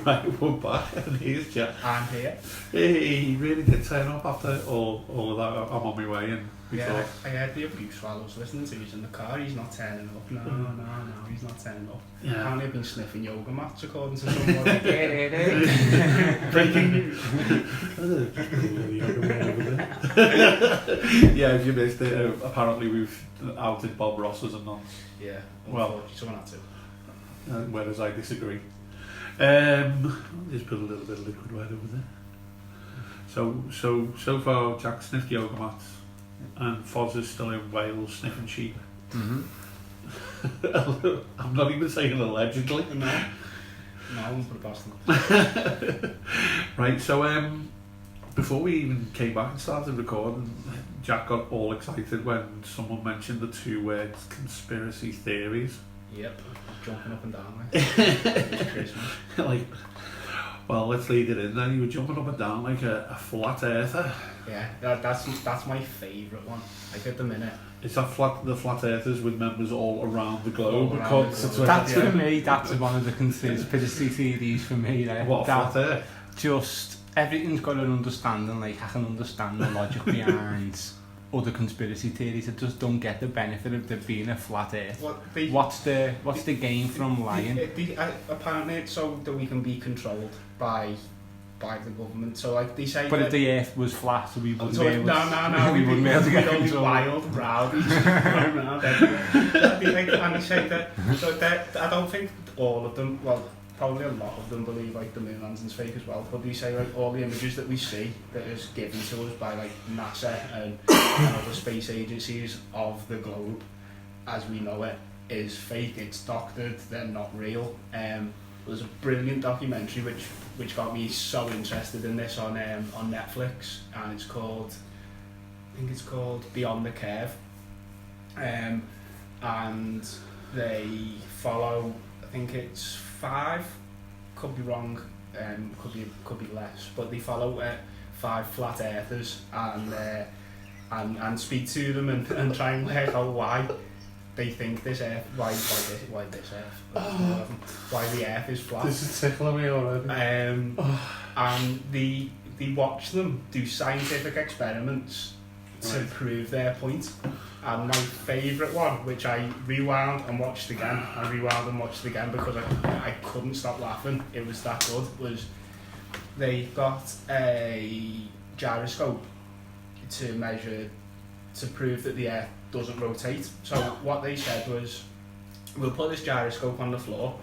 Right, we're back, and here's Jack. I'm here. He really did turn up after all of that. I'm on my way, and we thought... I heard the abuse while I was listening to you in the car. He's not turning up. No, he's not turning up. Yeah. Apparently I've been sniffing yoga mats, according to someone. Breaking news. Yeah, if you missed it, apparently we've outed Bob Ross as a nonce. Yeah, well, someone had to. Whereas I disagree. Just put a little bit of liquid right over there. So far Jack sniffed yoga mats and Foz is still in Wales sniffing sheep. I'm not even saying allegedly. No, I won't put it past them. Right, so before we even came back and started recording, Jack got all excited when someone mentioned the two words conspiracy theories. Yep, jumping up and down like it's Christmas. Like, well, let's lead it in then. You were jumping up and down like a flat earther. Yeah, that's my favourite one. Like at the minute. Is that the flat earthers with members all around the globe? All around the globe. That's for me, that's one of the conspiracy theories for me. Like, what, flat earth? Just, everything's got an understanding, like I can understand the logic behind other conspiracy theories. I just don't get the benefit of there being a flat earth. What's the gain from lying? Apparently it's so that we can be controlled by the government. So like they say. But if the earth was flat, so we wouldn't be able. No, we wouldn't be able to get control. Wild rowdies running around everywhere. And they say that. So that I don't think all of them. Well, probably a lot of them believe like the moon landing's fake as well. But they say like all the images that we see that is given to us by like NASA and other space agencies of the globe, as we know it, is fake. It's doctored. They're not real. There's a brilliant documentary which got me so interested in this on Netflix, and I think it's called Beyond the Curve, and they follow, I think it's 5, could be wrong, could be less, but they follow 5 flat earthers and speak to them and try and work out why they think this earth, why this earth, why the earth is flat. This is tickling me already. And they watch them do scientific experiments to prove their point. And my favourite one, which I rewound and watched again, because I couldn't stop laughing, it was that good, was they got a gyroscope to prove that the earth doesn't rotate. So what they said was, we'll put this gyroscope on the floor,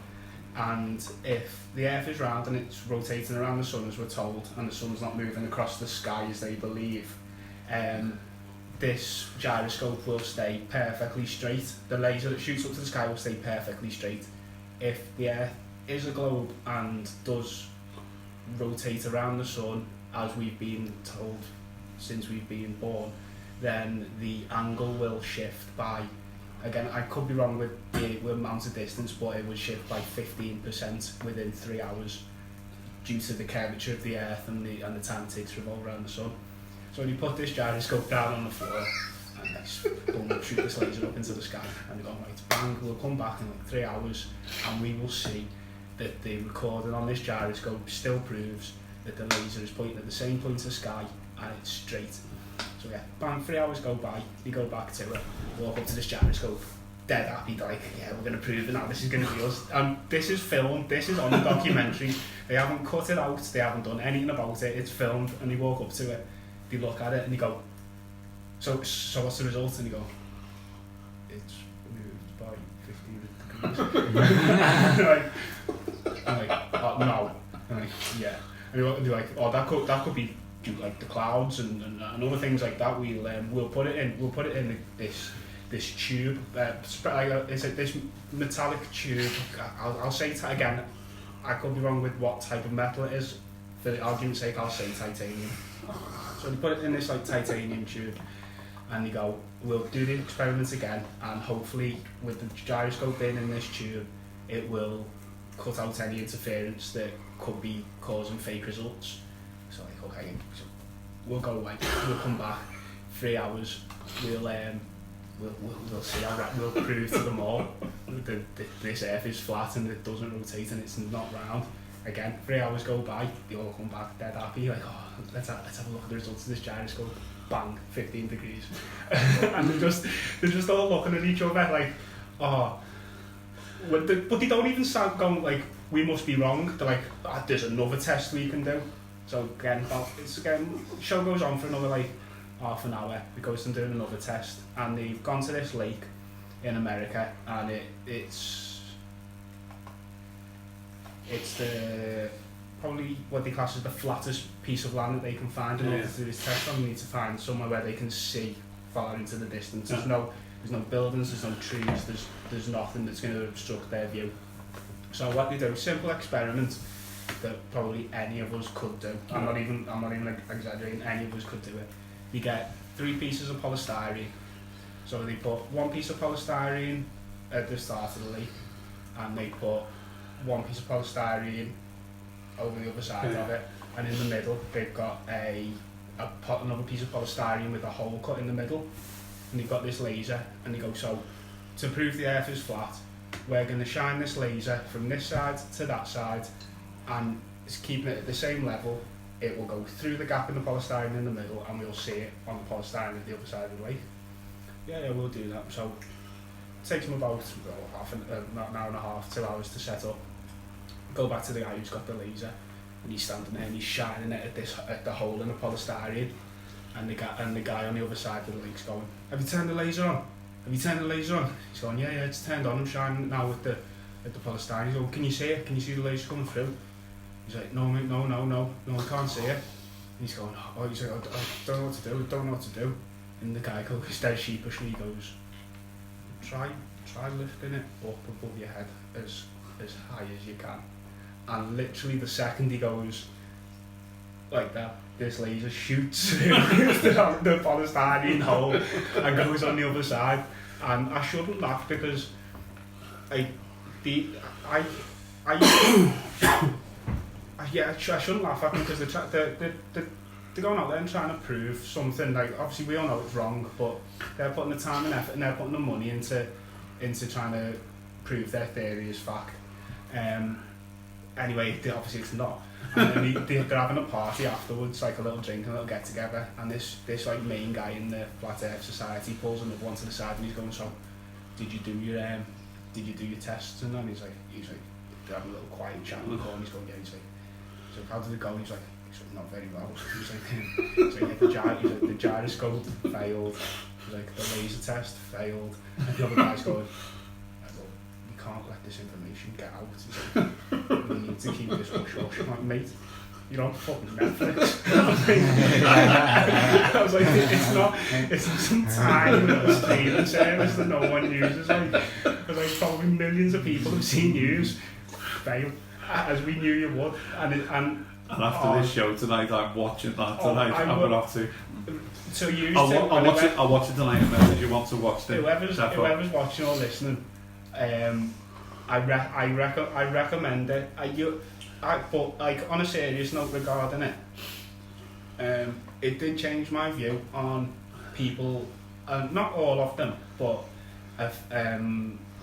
and if the earth is round and it's rotating around the sun as we're told, and the sun's not moving across the sky as they believe, this gyroscope will stay perfectly straight. The laser that shoots up to the sky will stay perfectly straight. If the earth is a globe and does rotate around the sun as we've been told since we've been born, then the angle will shift by, again, I could be wrong with the amount of distance, but it would shift by 15% within 3 hours due to the curvature of the earth and the time it takes to revolve around the sun. So when you put this gyroscope down on the floor and they shoot this laser up into the sky, and they go, right, bang, we'll come back in like 3 hours and we will see that the recording on this gyroscope still proves that the laser is pointing at the same point of the sky and it's straight. So yeah, bang, 3 hours go by, they go back to it, walk up to this gyroscope, dead happy, like, yeah, we're going to prove it now, this is going to be us. And this is filmed, this is on the documentary, they haven't cut it out, they haven't done anything about it, it's filmed, and they walk up to it, they look at it and they go, so what's the result? And they go, it's moved by 15 degrees. I'm like, oh, no. I'm like, yeah. And they're like, oh, that could be due like the clouds and other things like that. We'll put it in this tube. It's like this metallic tube. I'll say it again. I could be wrong with what type of metal it is. For the argument's sake, I'll say titanium. So they put it in this like titanium tube, and they go, we'll do the experiments again, and hopefully with the gyroscope being in this tube, it will cut out any interference that could be causing fake results. So like, okay, so we'll go away, we'll come back, 3 hours, we'll see how that, we'll prove to them all that this earth is flat and it doesn't rotate and it's not round. again, 3 hours go by, they all come back dead happy, like, oh, let's have a look at the results of this gyroscope. Bang, 15 degrees. And they're just all looking at each other like, oh. But they don't even start going like, we must be wrong. They're like, oh, there's another test we can do. So again, show goes on for another like half an hour. It goes to doing another test, and they've gone to this lake in America, and it's the probably what they class as the flattest piece of land that they can find in order to do this test on. They need to find somewhere where they can see far into the distance. There's no buildings, there's no trees, there's nothing that's going to obstruct their view. So what they do, simple experiment that probably any of us could do. I'm not even exaggerating, any of us could do it. You get 3 pieces of polystyrene. So they put 1 piece of polystyrene at the start of the lake, and they put 1 piece of polystyrene over the other side of it, and in the middle they've got another piece of polystyrene with a hole cut in the middle, and they've got this laser, and they go, so to prove the earth is flat, we're going to shine this laser from this side to that side, and it's keeping it at the same level. It will go through the gap in the polystyrene in the middle, and we'll see it on the polystyrene at the other side of the lake. Yeah, we'll do that. So it takes them about an hour and a half, 2 hours to set up. Go back to the guy who's got the laser, and he's standing there and he's shining it at the hole in the polystyrene, and the guy on the other side of the lake's going, have you turned the laser on? Have you turned the laser on? He's going, yeah, it's turned on. I'm shining it now at the polystyrene. He's going, can you see it? Can you see the laser coming through? He's like, no, mate, no, I can't see it. And he's going, he's like, I don't know what to do. And the guy goes, dead sheepishly, he goes, try lifting it up above your head as high as you can. And literally the second he goes like that, this laser shoots through the polystyrene hole and goes on the other side. And I shouldn't laugh because I shouldn't laugh at them because they're going out there and trying to prove something. Like, obviously we all know it's wrong, but they're putting the time and effort and they're putting the money into trying to prove their theory is fact. Anyway, obviously it's not. And then they're having a party afterwards, like a little drink and a little get together, and this like main guy in the Flat Earth Society pulls another one to the side and he's going, so did you do your tests? And then he's like they're having a little quiet chat in the corner, and he's going, yeah, he's like, how did it go? And he's like, not very well. He's like, the gyroscope failed. He's like, the laser test failed. And the other guy's going, we can't let this information get out. He's like, we need to keep this hush hush. I'm like, mate, you're on fucking Netflix. I was like, it's not some tiny little streaming service that no one uses. Like, probably millions of people have seen news fail, as we knew you would. And after this show tonight, I'm watching that tonight. I'm going to have to. So I'll watch it tonight and message you want to watch it. Whoever's watching or listening, I recommend it. But like on a serious note regarding it, it did change my view on people, not all of them, but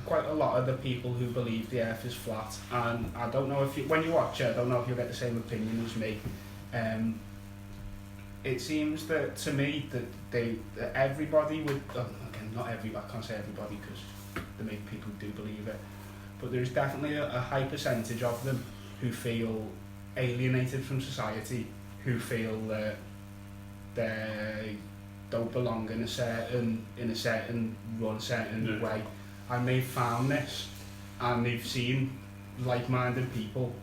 quite a lot of the people who believe the earth is flat. And I don't know if when you watch it, I don't know if you'll get the same opinion as me. It seems that to me that everybody would, again, not everybody, I can't say everybody because there may be people who do believe it, but there's definitely a high percentage of them who feel alienated from society, who feel that they don't belong in a certain way, and they've found this, and they've seen like-minded people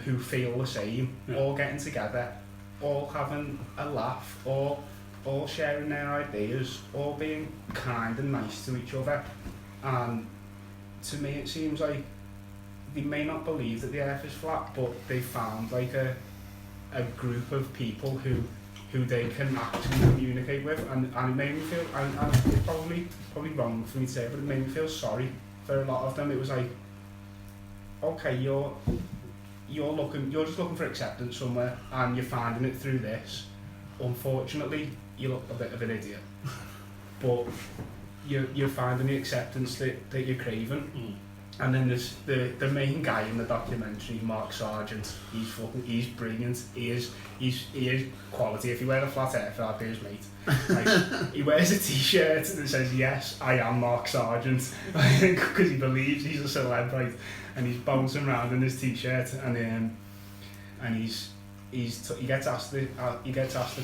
who feel the same, all getting together, all having a laugh, all sharing their ideas, all being kind and nice to each other. And to me it seems like they may not believe that the earth is flat, but they found like a group of people who they can actually communicate with, and it made me feel, and it's probably wrong for me to say, but it made me feel sorry for a lot of them. It was like, okay, you're just looking for acceptance somewhere, and you're finding it through this. Unfortunately, you look a bit of an idiot, but you're finding the acceptance that you're craving. And then there's the main guy in the documentary, Mark Sargent. He's brilliant. He is quality. If you wear a flat earther, I'll be his mate. Like, he wears a t-shirt that says, "Yes, I am Mark Sargent," because he believes he's a celeb, right? And he's bouncing around in his t-shirt, and he gets asked the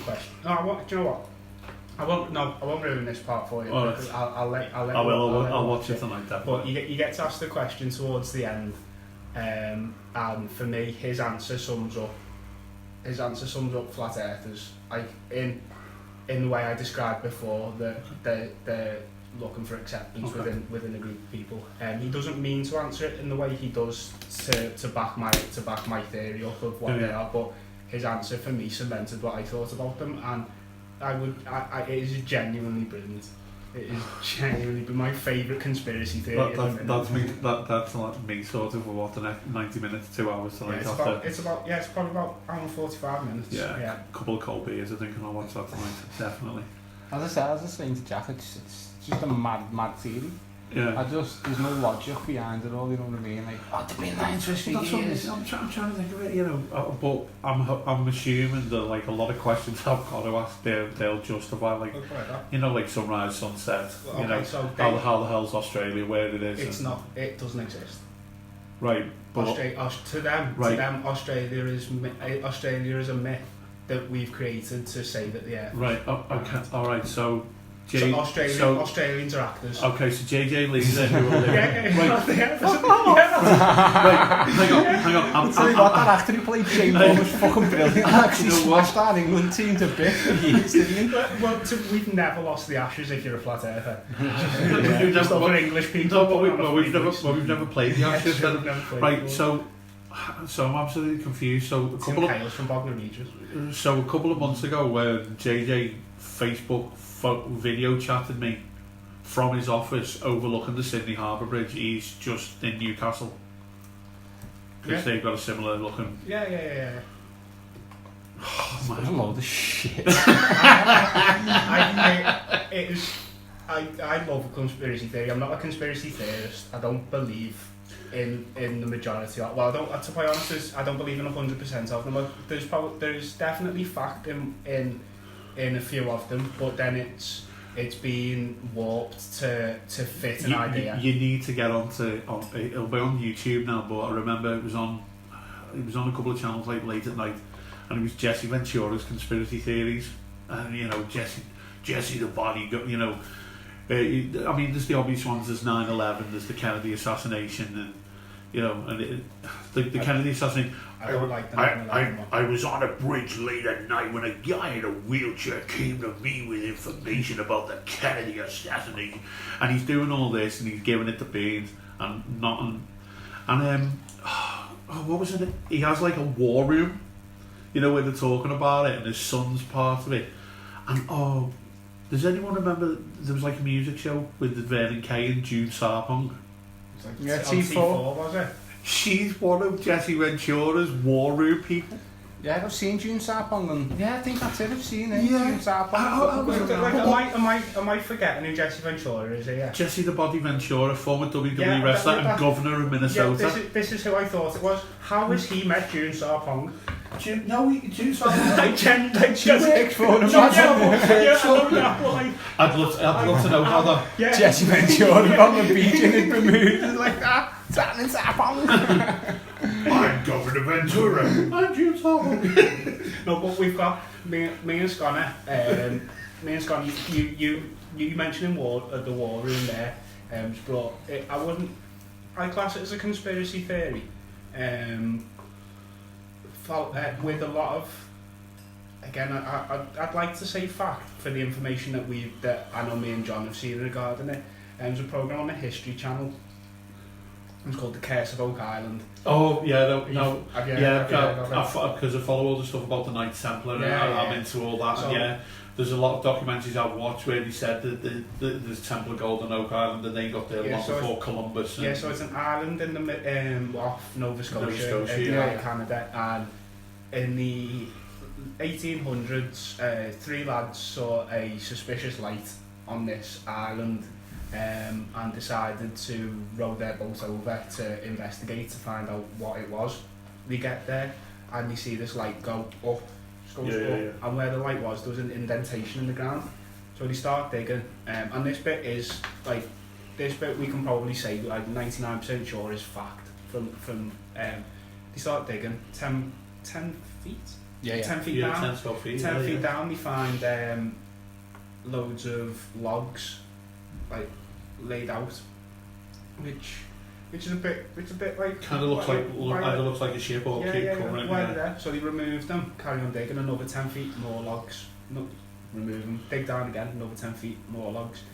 question. No, do you know what? I won't ruin this part for you. Oh, I'll watch it tonight. Definitely. But you get to ask the question towards the end, and for me, his answer sums up flat earthers. Like in the way I described before, that they're looking for acceptance within a group of people. He doesn't mean to answer it in the way he does to back my theory up of what they are, but his answer for me cemented what I thought about them, and it is genuinely brilliant. It is genuinely my favourite conspiracy theory. That's like me sort of what the next 90 minutes, 2 hours tonight. It's probably about hour and 45 minutes. Yeah, a couple of cold beers I think, and I'll watch that tonight, definitely. As I said, I was just saying to Jack, it's just a mad theory. Yeah. There's no logic behind it all, you know what I mean? Like, they've been lying to us for years. I'm trying to think of it, you know, but I'm assuming that like a lot of questions I've got to ask, they'll justify, like, you know, like sunrise, sunset, you know, so how the hell's Australia, where it is. It doesn't exist. Right, but to them, Australia is a myth that we've created to say that the Earth. Right, okay, alright, so Australians are actors. Okay, so JJ Lee's who will live. Hang on. I'll tell you what, that actor who played Jane Bond was fucking brilliant. Actually smashed that England team to bits for years, didn't he? Well, we've never lost the Ashes if you're a flat earther. Just other English people. No, we've never played the Ashes. Right, so I'm absolutely confused. So a couple of months ago, where JJ Facebook video chatted me from his office overlooking the Sydney Harbour Bridge. He's just in Newcastle because they've got a similar looking. Yeah. Oh, man, a load of shit. I love a conspiracy theory. I'm not a conspiracy theorist. I don't believe in the majority of. Well, to be honest, I don't believe in 100% of them. There's definitely fact in a few of them, but then it's been warped to fit an idea. You need to get it'll be on YouTube now, but I remember it was on a couple of channels like late at night, and it was Jesse Ventura's conspiracy theories, and you know, Jesse the body, you know, I mean, there's the obvious ones, there's 9/11, there's the Kennedy assassination, and you know, and the Kennedy assassination. I don't like the 9/11 one. I was on a bridge late at night when a guy in a wheelchair came to me with information about the Kennedy assassination, and he's doing all this and he's giving it to Beans and nothing. And what was it? He has like a war room, you know, where they're talking about it, and his son's part of it. And does anyone remember there was like a music show with Vernon Kay and June Sarpong? Like T4 was it? She's one of Jesse Ventura's war room people. Yeah, I've seen June Sarpong, and I think that's it. I've seen it. Yeah. June Sarpong. Am I forgetting who Jesse Ventura is here? Jesse the Body Ventura, former WWE wrestler and governor of Minnesota. Yeah, this is who I thought it was. How has he met June Sarpong? June Sarpong. I'd love to know how that. Yeah. Jesse Ventura on the beach in Bermuda like that. Sarpong. I'm Governor Ventura. I'm June Sarpong. No, but we've got me and Sconna. You mentioning the war room there, but I class it as a conspiracy theory. With a lot of, again, I'd like to say fact for the information that I know me and John have seen regarding it. There's a programme on the History Channel. It's called The Curse of Oak Island. Oh yeah, because I follow all the stuff about the Knights Templar, and I'm into all that. So, and there's a lot of documentaries I've watched where they said that there's Templar gold on Oak Island, and they got there long before Columbus. So it's an island in the off Nova Scotia, Canada, and in the 1800s, three lads saw a suspicious light on this island, and decided to row their boat over to investigate to find out what it was. They get there and they see this light go up, and where the light was, there was an indentation in the ground. So they start digging, and this bit we can probably say like 99% sure is fact. From they start digging 10 feet. 10 feet down. 10 feet down, they find loads of logs like laid out, which is a bit like kind of looks like a ship or covering. There. So they remove them, carry on digging another 10 feet, more logs. No, remove them, dig down again, another 10 feet, more logs.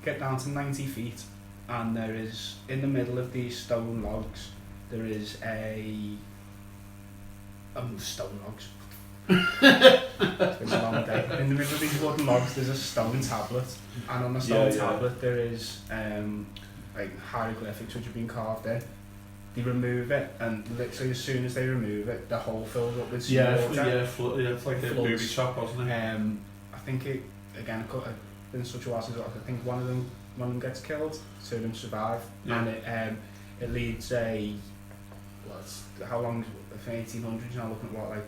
Get down to 90 feet, and there is in the middle of these stone logs, there is stone logs. It's been a long day. In the middle of these wooden logs, there's a stone tablet, and on the stone tablet there is like hieroglyphics which have been carved in. They remove it, and literally as soon as they remove it, the hole fills up with water. It's like a booby trap, wasn't it? I think it again. It's been such a while since I think one of them gets killed, two of them survive, and it leads how long? From 1800s now, looking at what like.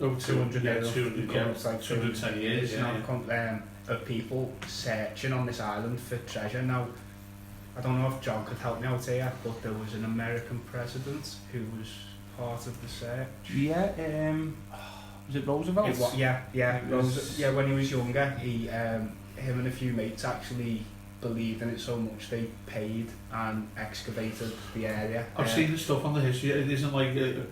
200 years, 210 years of people searching on this island for treasure. Now, I don't know if John could help me out here, but there was an American president who was part of the search. Was it Roosevelt? When he was younger, him and a few mates actually believed in it so much they paid and excavated the area. I've seen the stuff on the history. It isn't like a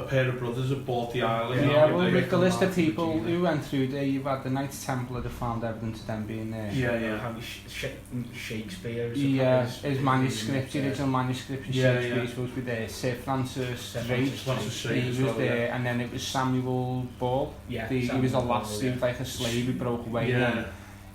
pair of brothers have bought the island. With the list of people who went through there, you've had the Knights Templar that found evidence of them being there. Shakespeare. His manuscript, the original manuscript of Shakespeare, supposed to be there. Sir Francis Drake, he was there, and then it was Samuel Ball. He was the last, he was like a slave who broke away.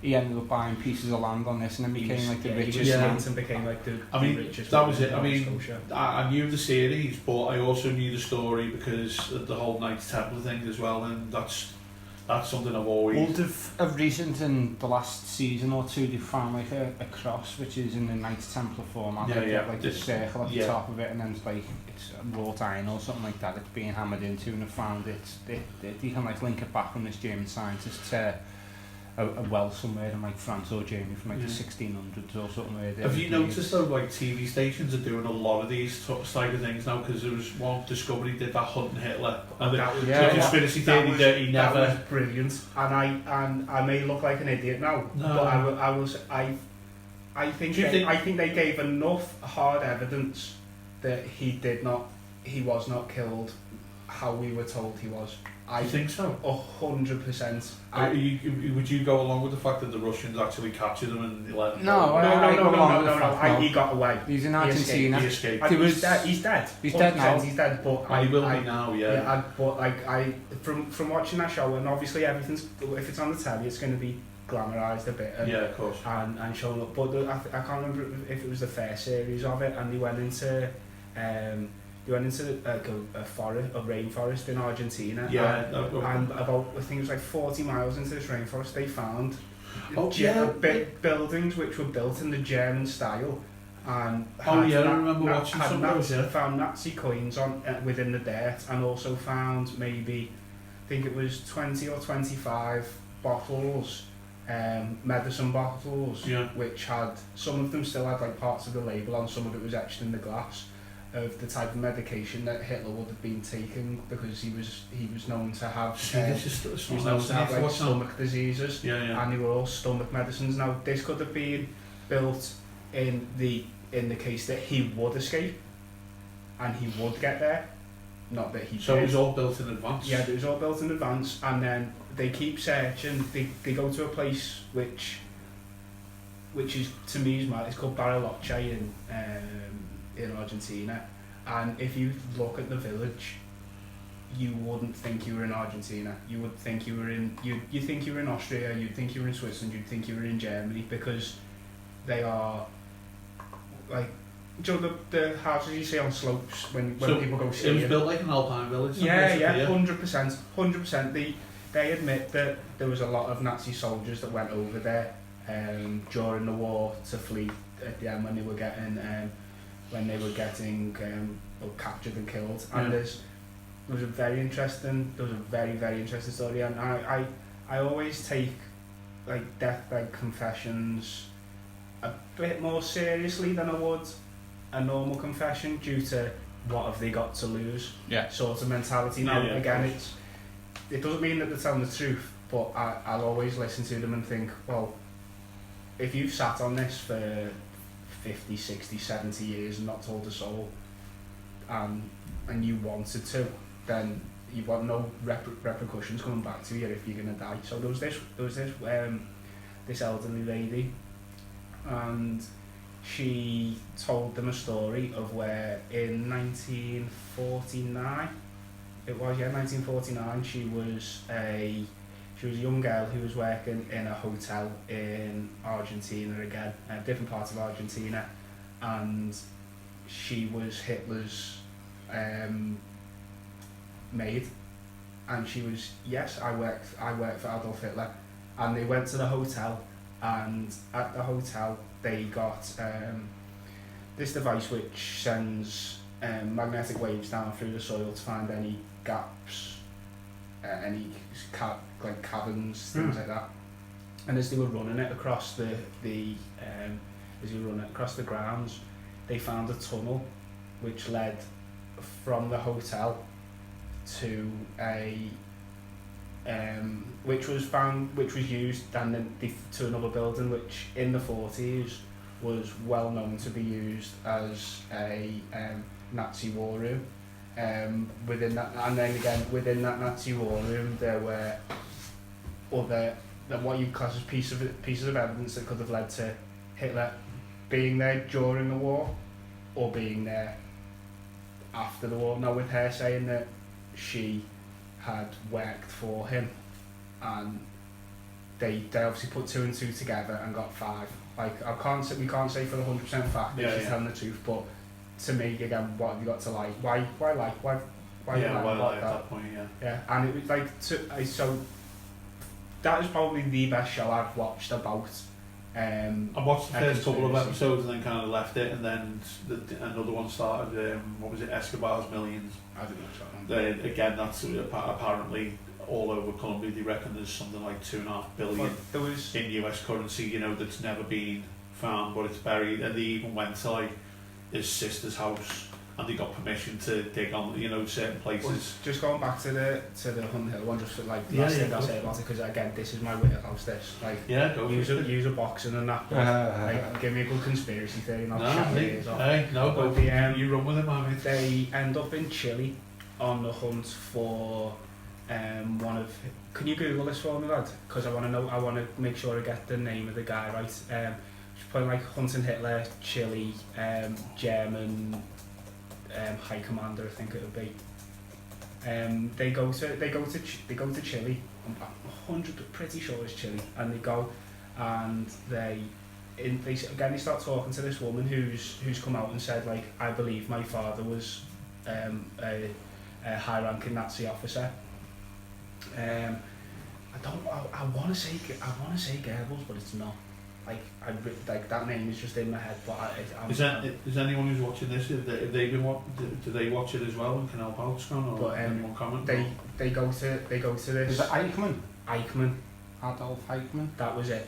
He ended up buying pieces of land on this and then became like the richest man. And became like the richest. That was it. I mean, I knew the series, but I also knew the story because of the whole Knights Templar thing as well, and that's something I've always. Of recent, in the last season or two, they found like a cross which is in the Knights Templar format, like the circle at the top of it, and then it's wrought iron or something like that. It's being hammered into, and they found it. You can like link it back from this German scientist to a well somewhere in like France or Germany from like the 1600s or something. Have you noticed though, like TV stations are doing a lot of these type of things now? Because there was one Discovery did that hunting Hitler, and the conspiracy theory that he never. That was brilliant, and I may look like an idiot now, but I think they gave enough hard evidence that he was not killed how we were told he was. I think so. 100%. Would you go along with the fact that the Russians actually captured him and let him No. He got away. He's in Argentina. He escaped. He's dead. He's dead now. He's dead, but he will be now. Yeah. But like from watching that show, and obviously everything's, if it's on the telly, it's going to be glamorised a bit. And, of course. And shown up. But I can't remember if it was the first series of it, and they went into a rainforest in Argentina, and about, I think it was like 40 miles into this rainforest, they found buildings which were built in the German style, and I remember watching some of those. Found Nazi coins on within the dirt, and also found maybe, I think it was 20 or 25 bottles, medicine bottles, which had, some of them still had like parts of the label on, some of it was etched in the glass, of the type of medication that Hitler would have been taking, because he was known to have stomach diseases, and they were all stomach medicines. Now this could have been built in the case that he would escape and he would get there, not that he did. So it was all built in advance? Yeah, it was all built in advance, and then they keep searching. They go to a place which is, to me, is mad. It's called Bariloche in Argentina, and if you look at the village, you wouldn't think you were in Argentina. You would think you were in you think you were in Austria, you'd think you were in Switzerland, you'd think you were in Germany, because they are like, do you know the houses you see on slopes when people go skiing? It was built like an alpine village. 100%. They admit that there was a lot of Nazi soldiers that went over there during the war to flee at the end when they were getting captured and killed. And there was a very interesting story, and I always take like deathbed confessions a bit more seriously than I would a normal confession, due to what have they got to lose sort of mentality. Now again, it doesn't mean that they're telling the truth, but I'll always listen to them and think, well, if you've sat on this for 50, 60, 70 years and not told a soul, and you wanted to, then you've got no repercussions coming back to you if you're going to die. So there was this elderly lady, and she told them a story of where in 1949, 1949, she was a young girl who was working in a hotel in Argentina again, a different part of Argentina, and she was Hitler's maid, and she was, I worked for Adolf Hitler. And they went to the hotel, and at the hotel they got this device which sends magnetic waves down through the soil to find any gaps, any caverns, things like that. And as they were running it across the grounds, they found a tunnel which led from the hotel to which was used and then to another building which in the 40s was well known to be used as a Nazi war room. Within that, and then again within that Nazi war room, there were other what you class as pieces of evidence that could have led to Hitler being there during the war or being there after the war. Now, with her saying that she had worked for him, and they obviously put 2 and 2 together and got 5. Like, we can't say for the 100% fact that she's telling the truth, but to me, again, what have you got to like? Why lie at that point? Yeah, and it was like so. That is probably the best show I've watched about. I watched the first couple of episodes and then kind of left it, and then another one started. What was it? Escobar's Millions. I didn't watch that one. Again, that's apparently all over Colombia. They reckon there's something like 2.5 billion in US currency. You know, that's never been found, but it's buried. And they even went to like his sister's house, and they got permission to dig on, certain places. Well, just going back to the Hunt Hill one, just for like last thing I'll say about it, because again, this is my wheelhouse. This use a boxing and that. Like, give me a good conspiracy theory, and I'll shut my ears off. You run with it, man. They end up in Chile on the hunt for one of. Can you Google this for me, lad? Because I want to know. I want to make sure I get the name of the guy right. Just put like hunting Hitler, Chile, German. High Commander, I think it would be. They go to Chile. I'm pretty sure it's Chile, and they go, and they start talking to this woman who's come out and said, like, I believe my father was a high-ranking Nazi officer. I want to say Goebbels, but it's not. Like that name is just in my head, but is anyone who's watching this? Do they watch it as well and can help out, Scone, or anyone comment? They go to this. Is it Eichmann? Adolf Eichmann. That was it.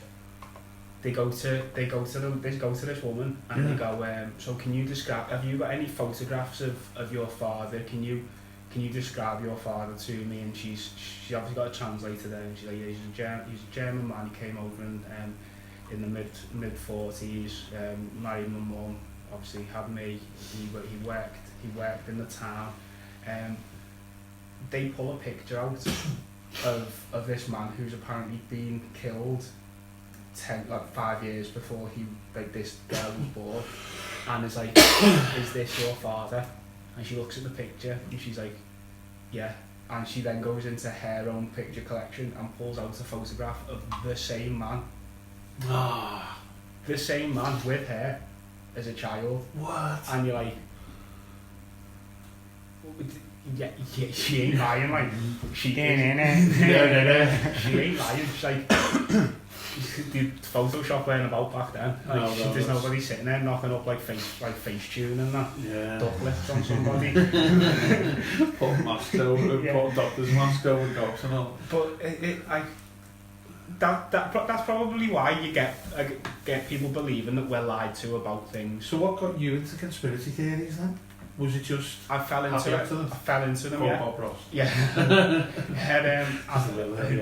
They go to this woman and they go, so can you describe? Have you got any photographs of your father? Can you describe your father to me? And she's obviously got a translator there, and she's like, he's a German man. He came over and in the mid 40s, married my mum, obviously had me. He worked in the town. They pull a picture out of this man who's apparently been killed 5 years before this girl was born, and it's like, is this your father? And she looks at the picture and she's like, yeah. And she then goes into her own picture collection and pulls out a photograph of the same man. The same man with her as a child. What? And you're like, yeah, she ain't lying, like, she ain't lying. She's like, the Photoshop weren't about back then. Like, there's nobody sitting there knocking up like face tune and that. Yeah. Duck lifts on somebody. Put mask over, put doctor's mask over dogs and all. But that's probably why you get people believing that we're lied to about things. So what got you into conspiracy theories then? Was it just I fell into it. I fell into them. Bob Ross. Yeah. As a little heavy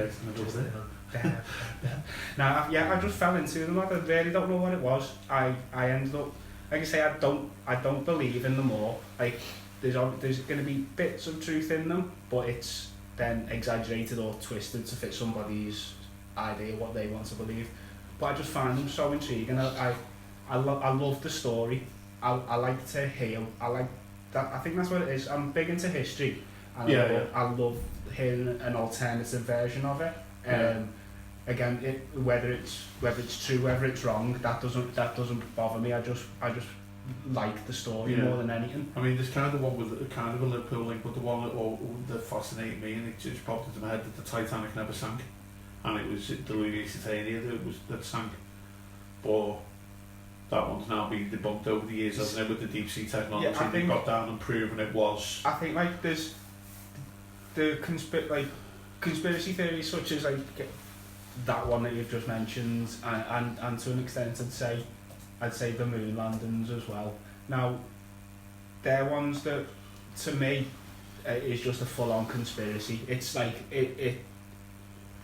Now, I just fell into them. I really don't know what it was. I ended up, like I say, I don't believe in them all. Like there's going to be bits of truth in them, but it's then exaggerated or twisted to fit somebody's idea what they want to believe. But I just find them so intriguing. I love the story. I like to hear. I like that. I think that's what it is. I'm big into history, and I love hearing an alternative version of it. Again, whether it's true, whether it's wrong, that doesn't bother me. I just like the story more than anything. I mean, there's kind of one with kind of a Liverpool link, but the one that fascinated me, and it just popped into my head, that the Titanic never sank, and it was the Lusitania that sank. But that one's now been debunked over the years, hasn't it, with the deep sea technology. Yeah, they got down and proven it was. I think like there's the conspiracy theories such as like that one that you've just mentioned, and to an extent I'd say the moon landings as well. Now they're ones that to me is just a full-on conspiracy. It's like it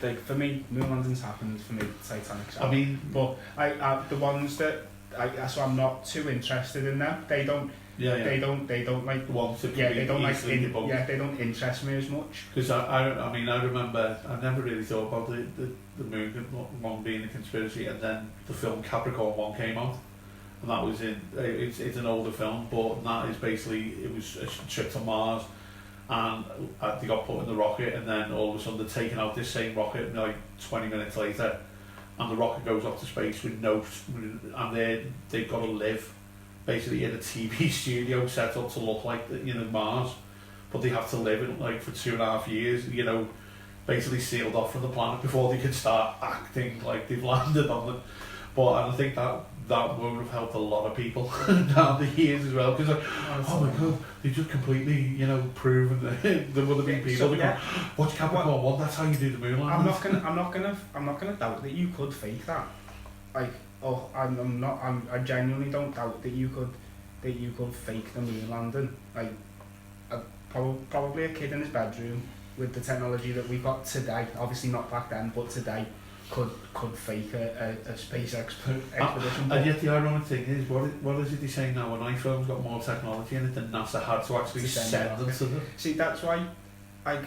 like for me moon landings happened, for me Titanic's happened. I mean, but I the ones that so I'm not too interested in them. They don't. Yeah. They don't like. They don't like. They don't interest me as much. Because I mean, I remember I never really thought about the moon one being a conspiracy, and then the film Capricorn 1 came out, and that was it's an older film, but that is basically, it was a trip to Mars, and they got put in the rocket, and then all of a sudden they're taking out this same rocket like 20 minutes later, and the rocket goes off to space with and they've got to live basically in a TV studio set up to look like Mars, but they have to live in like for 2.5 years, basically sealed off from the planet before they could start acting like they've landed on it. But I think that would have helped a lot of people down the years as well, because like, oh my god, they just completely proven that there would have been people that go, watch Capricorn 1, that's how you do the moon landing. I'm not gonna doubt that you could fake that. Like, I genuinely don't doubt that you could fake the moon landing. Like, probably a kid in his bedroom with the technology that we've got today, obviously not back then, but today, could fake a space expedition. And yet the ironic thing is, what is it they say now? An iPhone's got more technology in it than NASA had to actually send them to them. See, that's why I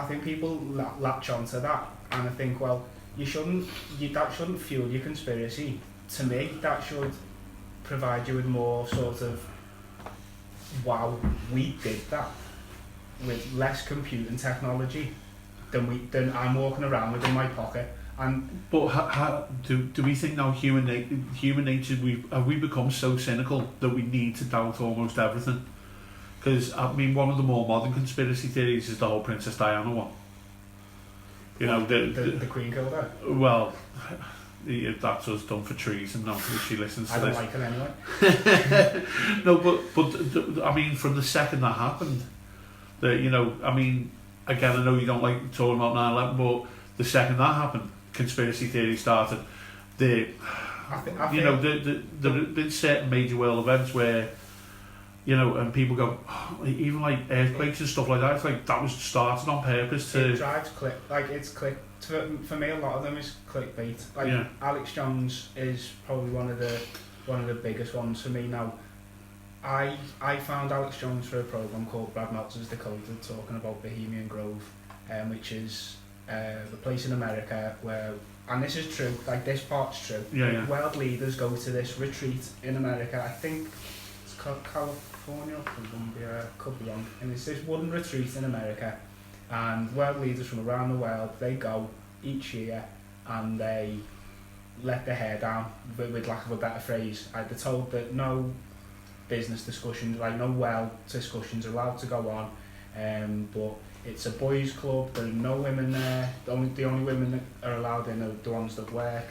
think people latch onto that, and I think, well, that shouldn't fuel your conspiracy. To me, that should provide you with more sort of, wow, we did that with less computing technology than I'm walking around with in my pocket. But how do we think now human nature, have we become so cynical that we need to doubt almost everything? Because I mean, one of the more modern conspiracy theories is the whole Princess Diana one. The Queen killed her. Well, that's us done for treason now, if she listens to this. I don't like her anyway. No, but I mean, from the second that happened, I mean, again, I know you don't like talking about 9/11, but the second that happened, conspiracy theory started. There have been certain major world events where, and people go, even like earthquakes and stuff like that, it's like that was started on purpose to... It drives click, like it's click. For me, a lot of them is clickbait. Like Alex Jones is probably one of the biggest ones for me now. I found Alex Jones for a program called Brad Meltzer's Decoded, talking about Bohemian Grove, which is the place in America where, and this is true, like this part's true, world leaders go to this retreat in America. I think it's called California or Columbia, could be wrong, and it's this one retreat in America, and world leaders from around the world, they go each year and they let their hair down, with lack of a better phrase. They're told that no business discussions, like no world discussions are allowed to go on, but it's a boys' club, there are no women there, the only women that are allowed in are the ones that work,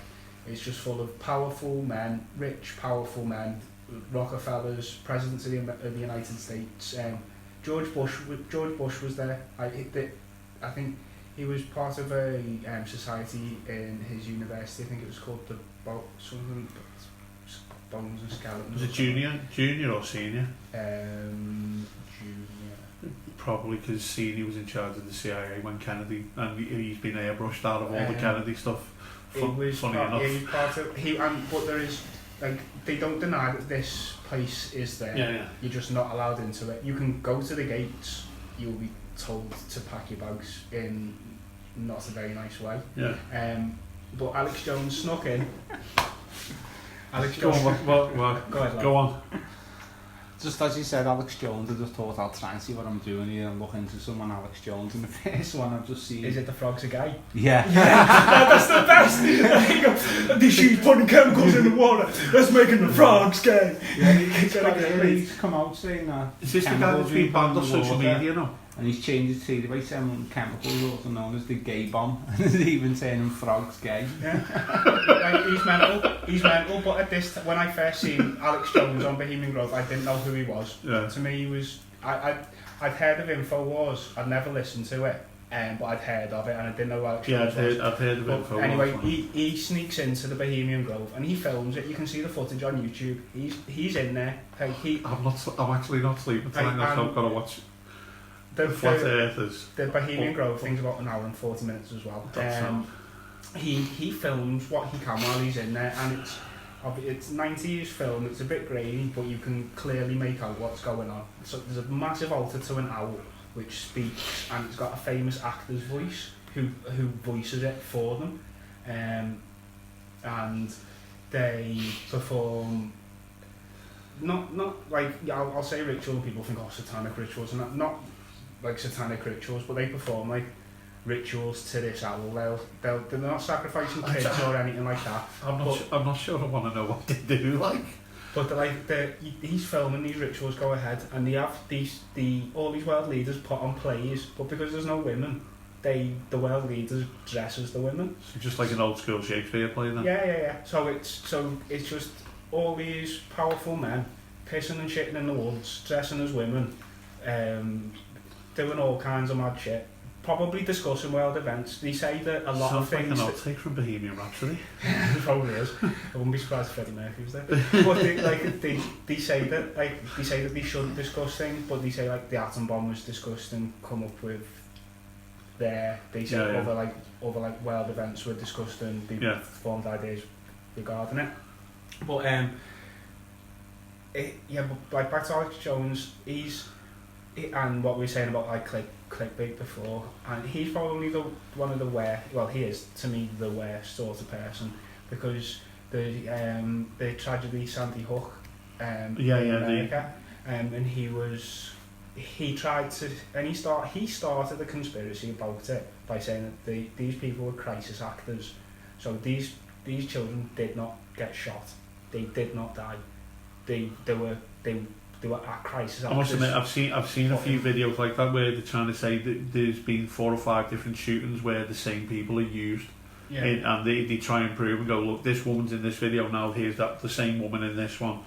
It's just full of powerful men, rich, powerful men, Rockefellers, presidents of the United States. George Bush was there. I think he was part of a society in his university. I think it was called the something Bones and Skeletons. Was it junior or senior? Junior. Probably because senior was in charge of the CIA when Kennedy, and he's been airbrushed out of all the Kennedy stuff. Funny enough. He was part of but there is they don't deny that this place is there. Yeah. You're just not allowed into it. You can go to the gates. You'll be told to pack your bags in not a very nice way. Yeah. But Alex Jones snuck in. Alex Go Jones. on. What? Go ahead, Go on. Just as you said, Alex Jones, I just thought I'll try and see what I'm doing here and look into someone Alex Jones. And the first one I've just seen... Is it the frog's a guy? Yeah. That's the best! These she's putting chemicals in the water. That's making the frogs gay. Yeah, he's come out saying that. Is this the guy that's been banned off social media now? And he's changed his theory by saying chemicals also known as the gay bomb. And he's even saying them frogs gay. Yeah. He's mental, but at this when I first seen Alex Jones on Bohemian Grove, I didn't know who he was. Yeah. To me, he was... I'd heard of InfoWars, I'd never listened to it, but I'd heard of it and I didn't know who Alex Jones was. I've heard of InfoWars. Anyway, he sneaks into the Bohemian Grove and he films it. You can see the footage on YouTube. He's in there. I'm actually not sleeping tonight, so I've got to watch... The Bohemian Oh. Grove thing's about an hour and 40 minutes as well. He films what he can while he's in there, and it's 90s film. It's a bit grainy, but you can clearly make out what's going on. So there's a massive altar to an owl which speaks, and it's got a famous actor's voice who voices it for them, and they perform. Not like I'll say ritual, and people think satanic rituals, and not like satanic rituals, but they perform like rituals to this owl. They're not sacrificing kids or anything like that. I'm not sure I want to know what they do, like. But he's filming these rituals go ahead, and they have all these world leaders put on plays, but because there's no women, the world leaders dress as the women. So just like an old school Shakespeare play then. Yeah. So it's just all these powerful men pissing and shitting in the woods, dressing as women, doing all kinds of mad shit, probably discussing world events. They say that a lot of things... Sounds like an outtake from Bohemian Rhapsody. It probably is. I wouldn't be surprised if Freddie Mercury was there. But they say that they shouldn't discuss things, but they say like the atom bomb was discussed and come up with they say other world events were discussed and they formed ideas regarding it. But but back to Alex Jones, and what we were saying about like clickbait before, and he's probably one of the worst. Well, he is to me the worst sort of person, because the tragedy Sandy Hook in America, and he started a conspiracy about it by saying that these people were crisis actors, so these children did not get shot, they did not die, they were at crisis actors. I must admit, I've seen a few videos like that where they're trying to say that there's been 4 or 5 different shootings where the same people are used, and they try and prove and go, look, this woman's in this video now, here's the same woman in this one,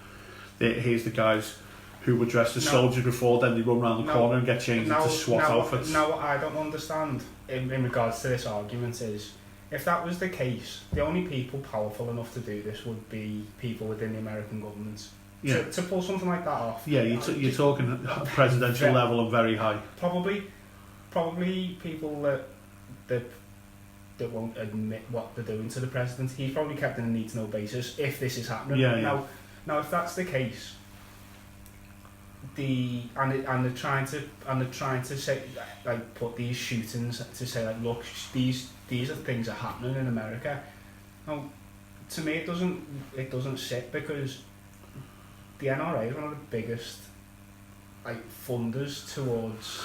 here's the guys who were dressed as soldiers before, then they run around the corner and get changed into SWAT outfits. Now what I don't understand in regards to this argument is, if that was the case, the only people powerful enough to do this would be people within the American government. Yeah. To pull something like that off. Yeah, you're talking presidential level and very high. Probably people that won't admit what they're doing to the president. He's probably kept in a need-to-know basis if this is happening. Now, if that's the case, they're trying to say, like, put these shootings to say, like, look, these are things that are happening in America. Now, to me, it doesn't sit, because the NRA is one of the biggest funders towards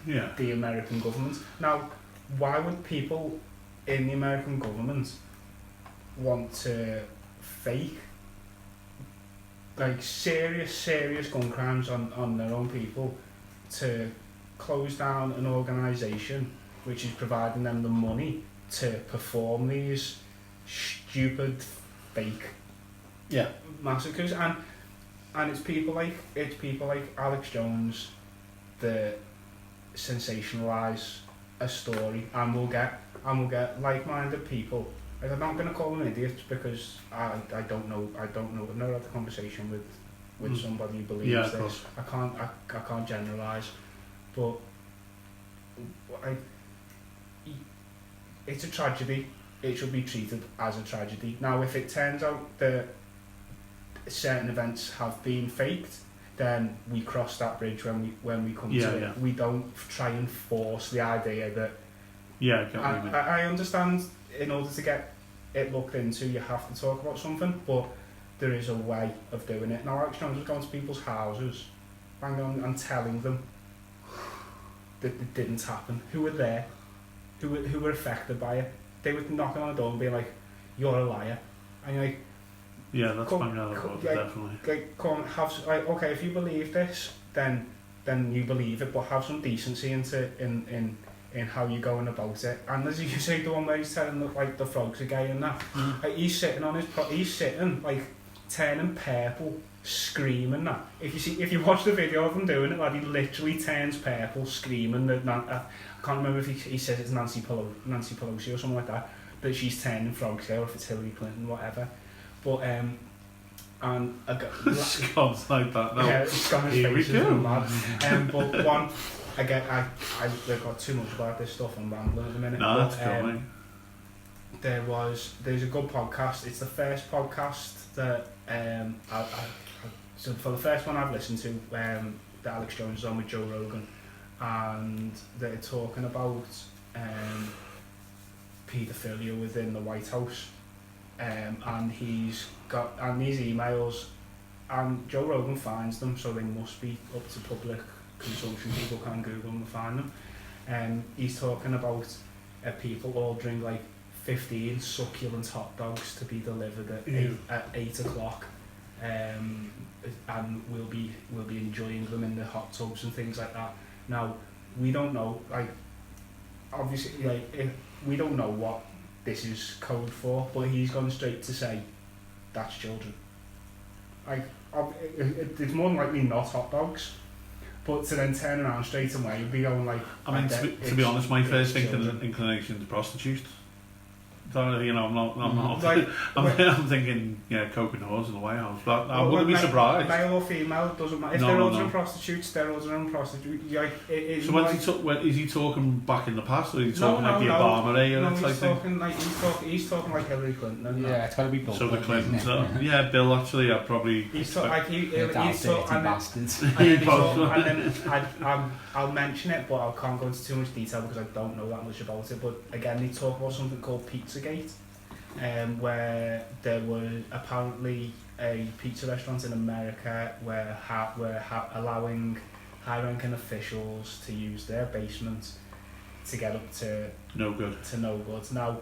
the American government. Now, why would people in the American government want to fake serious gun crimes on their own people to close down an organisation which is providing them the money to perform these stupid, fake massacres, and it's people like Alex Jones that sensationalise a story, and we'll get like-minded people. Like, I'm not going to call them idiots because I don't know. I've never had a conversation with somebody who believes this. I can't generalise, but it's a tragedy. It should be treated as a tragedy. Now, if it turns out that certain events have been faked, then we cross that bridge when we come to it. We don't try and force the idea that. I understand. In order to get it looked into, you have to talk about something, but there is a way of doing it. Now, Alex Jones was going to people's houses, and telling them that it didn't happen. Who were there? Who were affected by it? They were knocking on the door and being like, "You're a liar," and you're like, "Yeah, that's bang out of order, definitely." Like, come have okay. If you believe this, then you believe it, but have some decency in how you're going about it. And as you say, the one where he's telling the frogs are gay and that, like, he's sitting like turning purple, screaming that. If you watch the video of him doing it, like, he literally turns purple, screaming that. I can't remember if he says it's Nancy Pelosi or something like that, but she's turning frogs gay, or if it's Hillary Clinton, whatever. But and I got Scouse like that. No. Yeah, Scouse faces are mad. But one. I got too much about this stuff. I'm rambling at the minute. No, that's cool, mate. There's a good podcast. It's the first podcast that so for the first one I've listened to, that Alex Jones is on with Joe Rogan, and they're talking about paedophilia within the White House, and he's got these emails, and Joe Rogan finds them, so they must be up to public consumption. People can Google them and find them. He's talking about people ordering like 15 succulent hot dogs to be delivered at 8 o'clock, and we'll be enjoying them in the hot tubs and things like that. Now, we don't know, like, obviously, like, we don't know what this is code for, but he's gone straight to say that's children. Like, it's more than likely not hot dogs. But to then turn around straight away and be going like... I mean, to be honest, my first inclination is prostitute. You know, I'm thinking, Coke and Hose in the White House. But I wouldn't be surprised. Male or female, it doesn't matter. If they're ordering prostitutes, they're ordering prostitutes. Like, so is he talking back in the past, or is he talking the Obama era type thing? He's talking like Hillary Clinton. Yeah, it's got to be Bill. So the Clintons, Bill actually, I'd probably... He's talking... bastards. I'll mention it, but I can't go into too much detail because I don't know that much about it. But again, they talk about something called Pizzagate, where there was apparently a pizza restaurant in America where allowing high-ranking officials to use their basement to get up to no good. Now,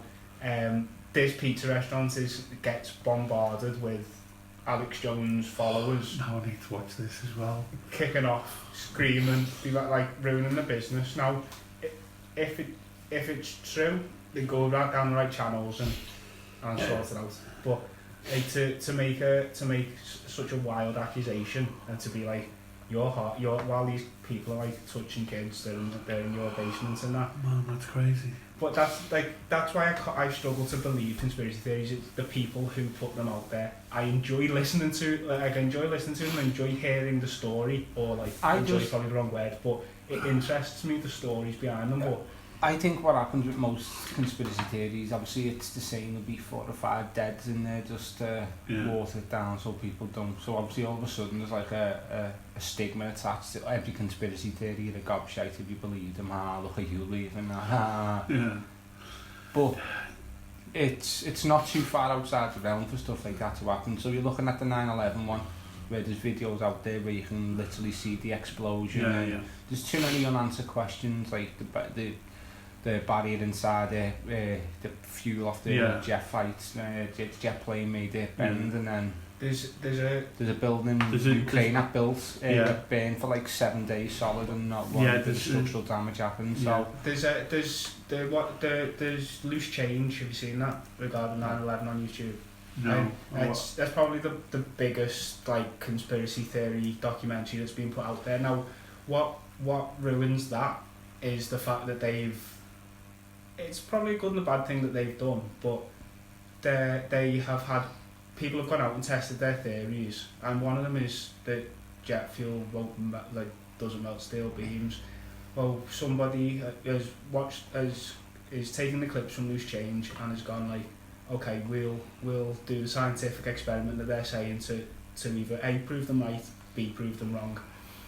this pizza restaurant gets bombarded with Alex Jones followers. Now I need to watch this as well. Kicking off, screaming, be like ruining the business. Now, if it's true, they go right down the right channels and sort it out. But to make such a wild accusation and to be like, while these people are like touching kids, they're in your basement and that. Man, that's crazy. But that's why I struggle to believe conspiracy theories. It's the people who put them out there. I enjoy listening to them. I enjoy hearing the story, or like enjoy is probably the wrong word, but it interests me, the stories behind them. But I think what happens with most conspiracy theories, obviously it's the same, there'll be 4 or 5 deads in there just to water it down so people don't. So obviously all of a sudden there's like a stigma attached to every conspiracy theory. You're a gobshite if you believe them. Look at you leaving. But it's not too far outside the realm for stuff like that to happen. So you're looking at the 9/11 one, where there's videos out there where you can literally see the explosion. There's too many unanswered questions, like the barrier inside the fuel off the jet plane made it bend, and then There's a building Ukraine that built that burned for like 7 days solid and not one the structural damage happened. Yeah. So there's loose change. Have you seen that regarding 9/11 on YouTube? No. That's probably the biggest like conspiracy theory documentary that's been put out there. Now, what ruins that is the fact that it's probably a good and a bad thing that they've done, but they have had. People have gone out and tested their theories, and one of them is that jet fuel doesn't melt steel beams. Well, somebody is taking the clips from Loose Change and has gone like, okay, we'll do the scientific experiment that they're saying to either A, prove them right, B, prove them wrong.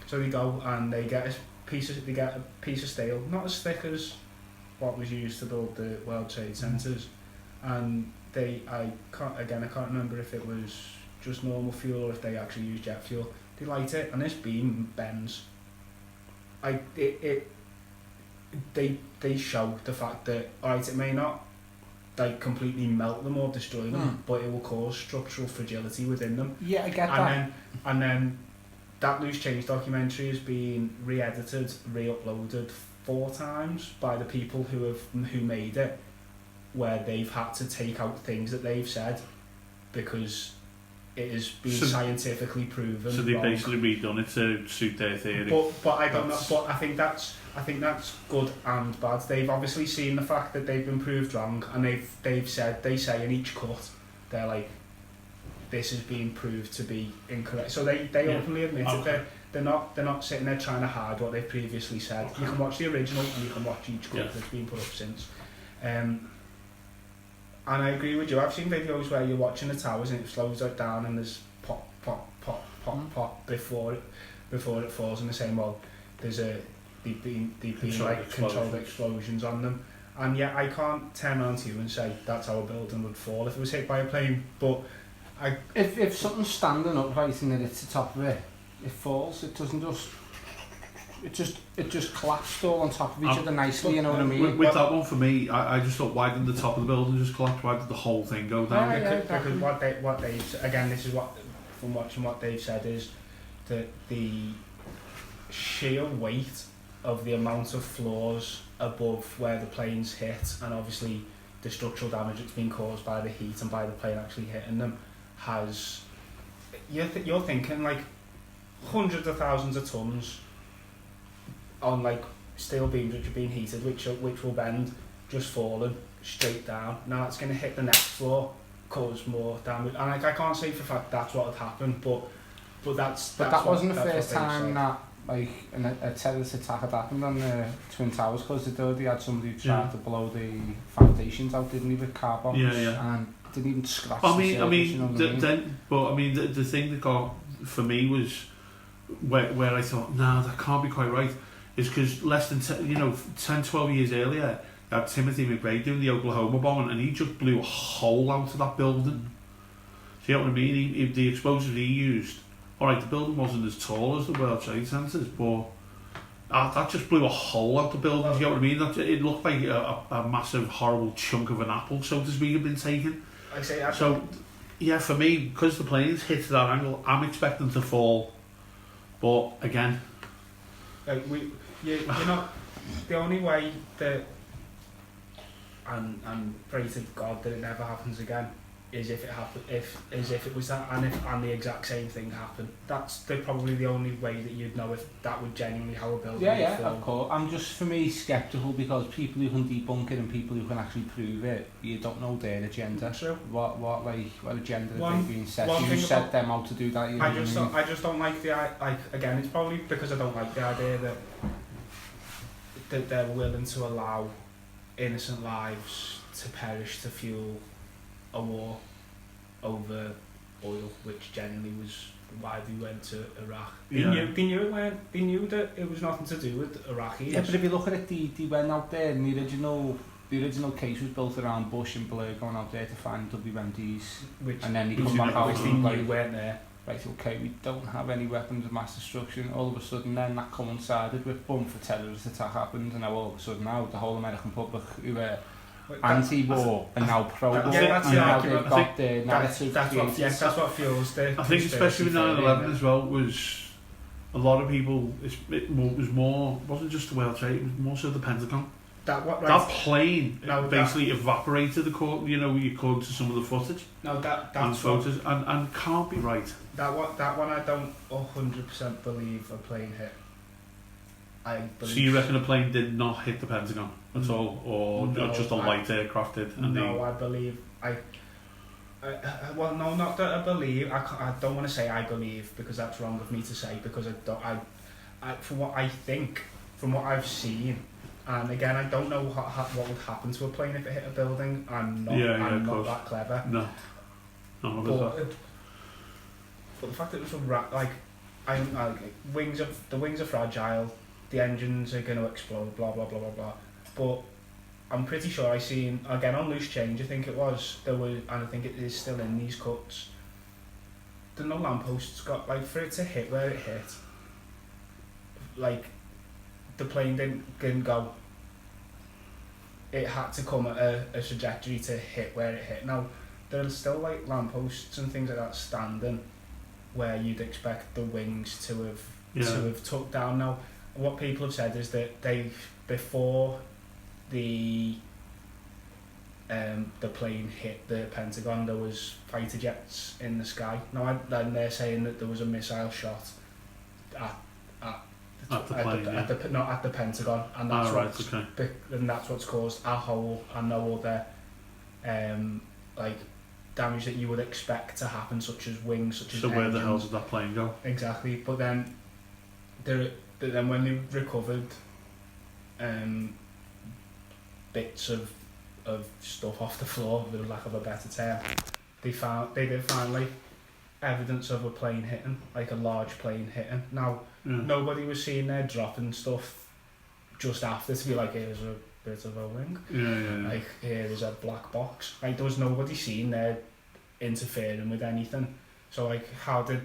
So they go and they get a piece of steel, not as thick as what was used to build the World Trade Centres, and I can't remember if it was just normal fuel or if they actually used jet fuel. They light it and this beam bends. They show the fact that alright, it may not like completely melt them or destroy them, but it will cause structural fragility within them. Yeah, I get that. And then that Loose Change documentary has been re-edited, re-uploaded 4 times by the people who made it, where they've had to take out things that they've said because it has been scientifically proven. So they wrong. basically redone it to suit their theory. But I don't know. But I think that's good and bad. They've obviously seen the fact that they've been proved wrong, and they say in each cut, they're like, this is being proved to be incorrect. So they openly admit it. They're not sitting there trying to hide what they've previously said. You can watch the original and you can watch each cut that's been put up since. And I agree with you. I've seen videos where you're watching the towers and it slows it down and there's pop, pop, pop, pop, pop before it falls. And the same, well, they've been controlled explosions on them. And yet I can't turn around to you and say that's how a building would fall if it was hit by a plane. But if something's standing upright and then it's the top of it, it falls. It doesn't just. It just collapsed all on top of each other nicely, you know what I mean? With that one for me, I just thought, why didn't the top of the building just collapse? Why did the whole thing go down? Because what they again, this is what from watching what they've said is that the sheer weight of the amount of floors above where the planes hit, and obviously the structural damage that's been caused by the heat and by the plane actually hitting them, has you're thinking like hundreds of thousands of tons on like steel beams which are being heated, which will bend, just falling straight down. Now it's going to hit the next floor, cause more damage. And like, I can't say for a fact that's what had happened, but that wasn't the first time that like a terrorist attack had happened on the Twin Towers, because they had somebody who tried to blow the foundations out, didn't he, with car bombs, and didn't even scratch the surface, the thing that got for me was where I thought, nah, that can't be quite right, is because less than 10, 12 years earlier, you had Timothy McVeigh doing the Oklahoma bombing, and he just blew a hole out of that building. So you know what I mean? The explosives he used, alright, the building wasn't as tall as the World Trade Centres, but that just blew a hole out the building. You know what I mean? It looked like a massive, horrible chunk of an apple, so to speak, had been taken. For me, because the planes hit that angle, I'm expecting to fall. But again, you're not the only way that, and pray to God that it never happens again, is if it happened, if it was that, and the exact same thing happened. That's probably the only way that you'd know if that would genuinely how a building would fall. Of course. I'm just, for me, sceptical, because people who can debunk it and people who can actually prove it, you don't know their agenda. True. What agenda have they been set? You set them out to do that. I just don't like the again. It's probably because I don't like the idea that they're willing to allow innocent lives to perish to fuel a war over oil, which genuinely was why they went to Iraq. They knew that it was nothing to do with Iraqis. Yeah, but if you look at it, they went out there, and the original case was built around Bush and Blair going out there to find WMDs, and then they come back out and like, weren't there. Right, okay, we don't have any weapons of mass destruction. All of a sudden, then that coincided with boom, for terrorist attack happened, and now all of a sudden now the whole American public who were anti-war and now pro-war. That's and the now argument. they've got the narrative. That's what fuels the. I think especially with 9/11 as well was a lot of people. Wasn't just the World Trade. It was more so the Pentagon. That plane basically evaporated according to some of the footage. That's photos and can't be right. That one I don't 100% believe a plane hit. So you reckon a plane did not hit the Pentagon at all, or just a light aircraft did? I believe well, no, not that I believe. I don't want to say I believe because that's wrong of me to say because I don't. From what I think, from what I've seen, and again, I don't know what would happen to a plane if it hit a building. I'm not that clever. No. But the fact that it was the wings are fragile. The engines are going to explode, blah, blah, blah, blah, blah. But I'm pretty sure I seen, again on Loose Change, I think it was, and I think it is still in these cuts, the no lampposts got, for it to hit where it hit, the plane didn't go. It had to come at a trajectory to hit where it hit. Now, there's still, lampposts and things like that standing where you'd expect the wings to have tucked down. Now, what people have said is that before the plane hit the Pentagon, there was fighter jets in the sky. Now, then they're saying that there was a missile shot at the Pentagon, and that's what's caused a hole and no other damage that you would expect to happen, such as wings, such as engines. Where the hell did that plane go? Exactly, but then when they recovered bits of stuff off the floor, for lack of a better term, they did find evidence of a plane hitting, a large plane hitting. Now, nobody was seen there dropping stuff just after to be here's a bit of a wing. Here is a black box. There was nobody seen there interfering with anything. So how did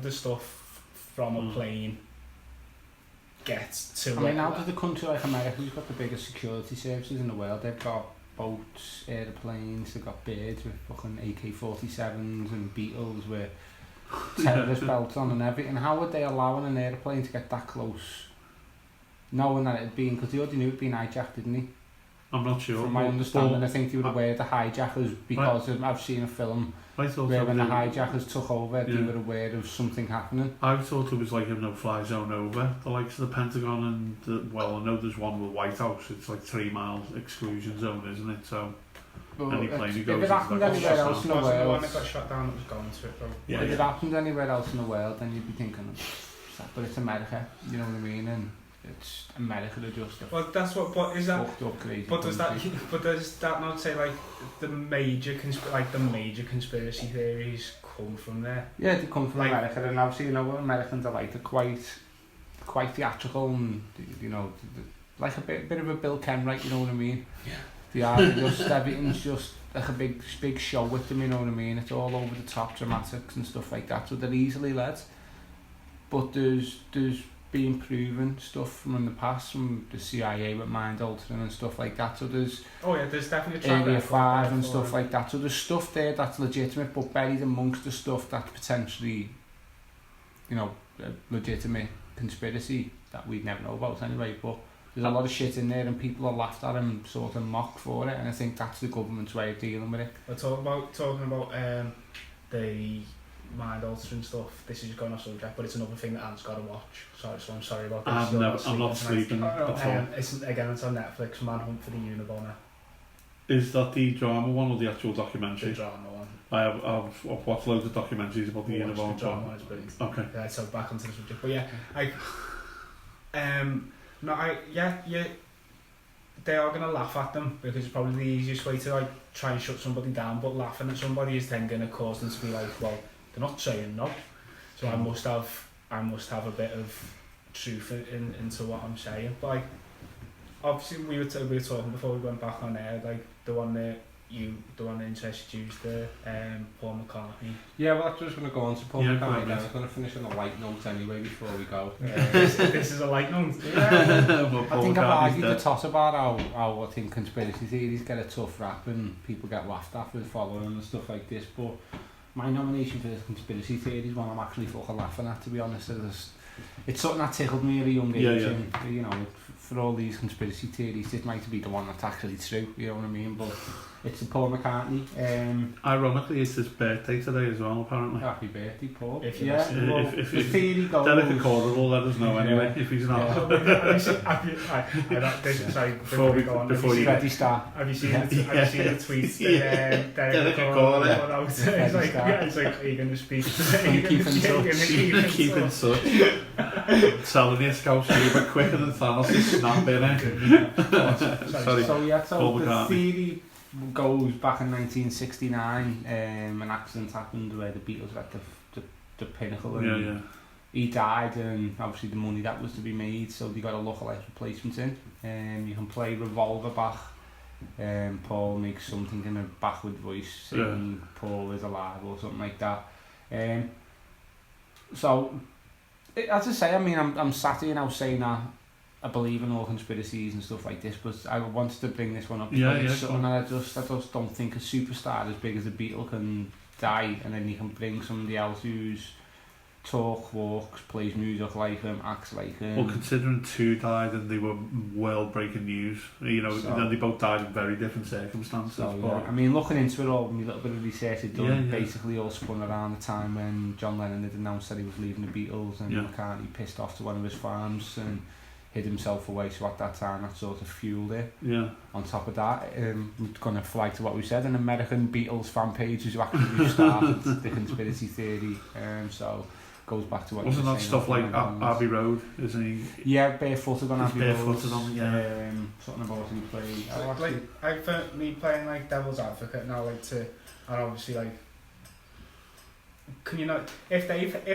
the stuff from a plane get to? How did the country like America, who's got the biggest security services in the world, they've got boats, airplanes, they've got birds with fucking AK-47s and Beetles with terrorist belts on and everything. How would they allow an airplane to get that close, knowing that it'd been, because they already knew it'd been hijacked, didn't he? I'm not sure. From my understanding, I think they were aware of the hijackers because I've seen a film where when the hijackers took over, they were aware of something happening. I thought it was a no-fly zone over the likes of the Pentagon and I know there's one with White House. It's 3 miles exclusion zone, isn't it? So any plane who goes, if it happened anywhere else in the world, the one that got shot down, it was gone to it though. If it happened anywhere else in the world, then you'd be thinking, but it's America, you know what I mean? And it's America to just that's what. But is that? Fucked up crazy. But does that not say the major conspiracy theories come from there? Yeah, they come from America, and obviously Americans are quite theatrical and a bit of a Bill Kenwright, you know what I mean? Yeah. They are just everything's just a big show with them, you know what I mean? It's all over the top, dramatics and stuff like that. So they're easily led. But there's been proven stuff from the past, from the CIA with mind altering and stuff like that. So there's definitely Area 5 and stuff like that. So there's stuff there that's legitimate, but buried amongst the stuff that's potentially, a legitimate conspiracy that we'd never know about anyway. But there's a lot of shit in there, and people are laughed at and sort of mocked for it. And I think that's the government's way of dealing with it. We're talking about the mind altering stuff. This is going off subject, but it's another thing that Ant's got to watch. I'm sorry about this. I'm not sleeping before. It's on Netflix. Manhunt for the Unabomber. Is that the drama one or the actual documentary? The drama one. I've watched loads of documentaries about the Unabomber. The drama one is brilliant. Okay. Yeah, so back onto the subject, but yeah, they are gonna laugh at them because it's probably the easiest way to try and shut somebody down. But laughing at somebody is then gonna cause them to be well, they're not saying no, so I must have a bit of truth into what I'm saying. But obviously we were talking before we went back on air, the one that the one that interested you, the Paul McCartney. Yeah, well, I'm just going to go on to Paul McCartney. I was going to finish on a light note anyway before we go. This is a light note. Yeah, I think I've argued the toss about how I think conspiracy theories get a tough rap and people get laughed at for following and stuff like this, but my nomination for this conspiracy theory is one I'm actually fucking laughing at, to be honest. It's something that tickled me at a young age, and, you know, for all these conspiracy theories, this might be the one that's actually true, you know what I mean, but it's the Paul McCartney. Ironically, it's his birthday today as well, apparently. Happy birthday, Paul. If the theory goes... Derek Recorder will let us know anyway, if he's not. Before we go on, before you ready start. Have you seen the tweets that Derek Recorder put out? It's like, are you going to speak? Keep in touch. Telling you, Scouse, you were quicker than Thanos, snap in it. Sorry. So the theory goes back in 1969. An accident happened where the Beatles were at the pinnacle, and he died, and obviously the money that was to be made, so they got a lookalike replacement in. You can play Revolver back. Paul makes something in a backward voice saying Paul is alive or something like that. So, as I say, I mean, I'm sat here now saying that I believe in all conspiracies and stuff like this, but I wanted to bring this one up because it's something that I just don't think a superstar as big as the Beatle can die, and then you can bring somebody else who's talks, walks, plays music like him, acts like him. Well, considering two died and they were world-breaking news, you know, and they both died in very different circumstances. So, I mean, looking into it all, my little bit of research I'd done, basically all spun around the time when John Lennon had announced that he was leaving the Beatles, and McCartney pissed off to one of his farms and hid himself away, so at that time that sort of fueled it. Yeah. On top of that, we're going to flag to what we said, an American Beatles fan page who actually started the conspiracy theory, so goes back to what wasn't that stuff like Abbey Road, isn't he? Yeah, barefooted on Abbey Road. Barefooted on, something about him playing. For me playing like devil's advocate now, like and obviously like, can you not, if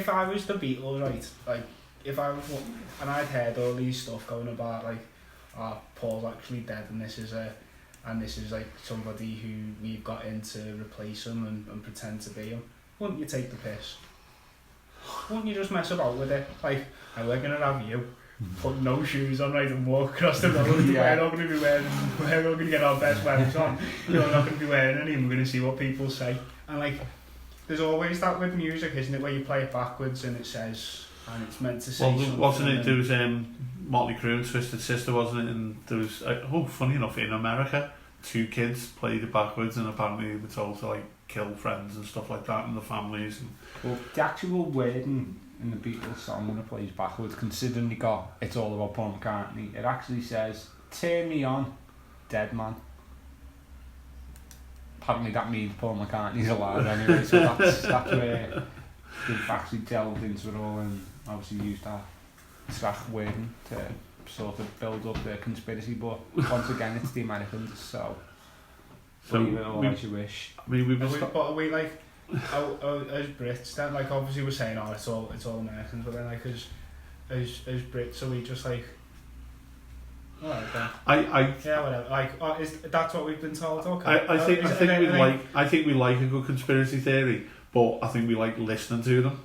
I was the Beatles, right, like if I was, and I'd heard all these stuff going about like, Paul's actually dead and this is like somebody who we've got in to replace him and pretend to be him, wouldn't you take the piss? Wouldn't you just mess about with it? Like, we're going to have you put no shoes on, right, and walk across the road. We're not going to get our best weapons on. You're not going to be wearing any, and we're going to see what people say. And like, there's always that with music, isn't it, where you play it backwards and it says, and it's meant to say something. Wasn't it, there was Motley Crue and Twisted Sister, wasn't it? And there was, funny enough, in America, 2 kids played it backwards, and apparently they were told to like kill friends and stuff like that and the families. Well, the actual wording in the Beatles song when it plays backwards, considering they got It's All About Paul McCartney, it actually says, "Turn me on, dead man." Apparently that means Paul McCartney's alive anyway, so that's where they've actually delved into it all and obviously used that track wording to sort of build up the conspiracy, but once again it's the Americans, so believe it all as you wish. I mean, are we like, as Brits then, like obviously we're saying it's all Americans, but then like as Brits, are we just like, alright then, yeah, whatever, like that's what we've been told? Okay. I think we like a good conspiracy theory, but I think we like listening to them.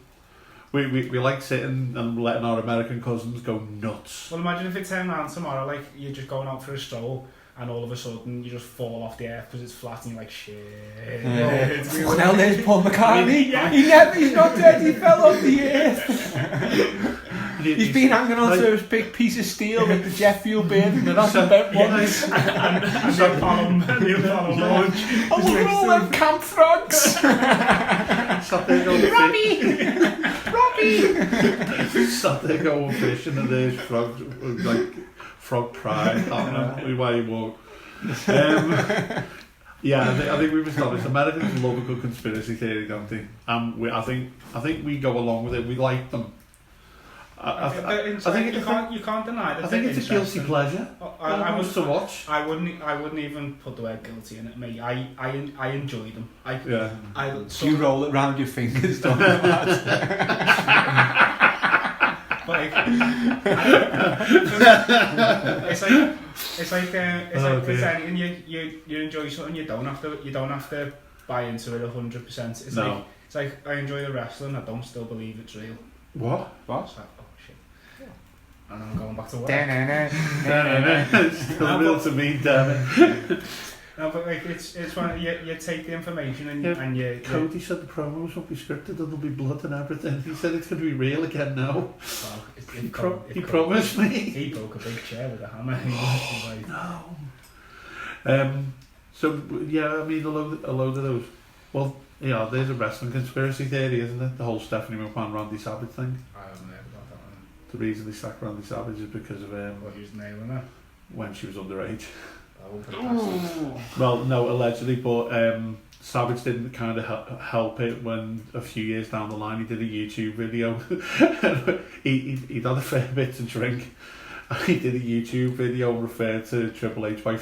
We like sitting and letting our American cousins go nuts. Well, imagine if it turned around tomorrow, like you're just going out for a stroll and all of a sudden you just fall off the earth because it's flat and you're like, shit. Well, there's Paul McCartney. He's not dead, he fell off the earth. He's been hanging on to his big piece of steel with the jet fuel burning and that's about once. And they'll follow him launch. Oh, look at all them camp frogs. Robbie! Sat there going fishing and there's frogs, like frog pride happening while you walk. I think we've established Americans love a good conspiracy theory, don't they? I think we go along with it. We like them. I think you can't deny that. I think it's a guilty pleasure. I to watch. I wouldn't even put the word guilty in it. Me, I enjoy them. You roll it round your fingers, don't you? But like, it's like with anything you enjoy something, you don't have to buy into it 100%. It's like I enjoy the wrestling, I don't still believe it's real. What? It's like, oh shit. And I'm going back to work. Still real to me, damn it. No, but like it's when you take the information and you. Cody said the promos won't be scripted and there'll be blood and everything. He said it's going to be real again now. Well, He promised me. He broke a big chair with a hammer. Like, no. So yeah, I mean a load of those. Well, yeah, there's a wrestling conspiracy theory, isn't it? The whole Stephanie McMahon, Randy Savage thing. I haven't heard about that one. The reason they sacked Randy Savage is because of What he was nailing her? when she was underage. Oh. Well, no, allegedly, but Savage didn't kind of help it when a few years down the line he did a YouTube video. He'd had a fair bit to drink. He did a YouTube video and referred to Triple H by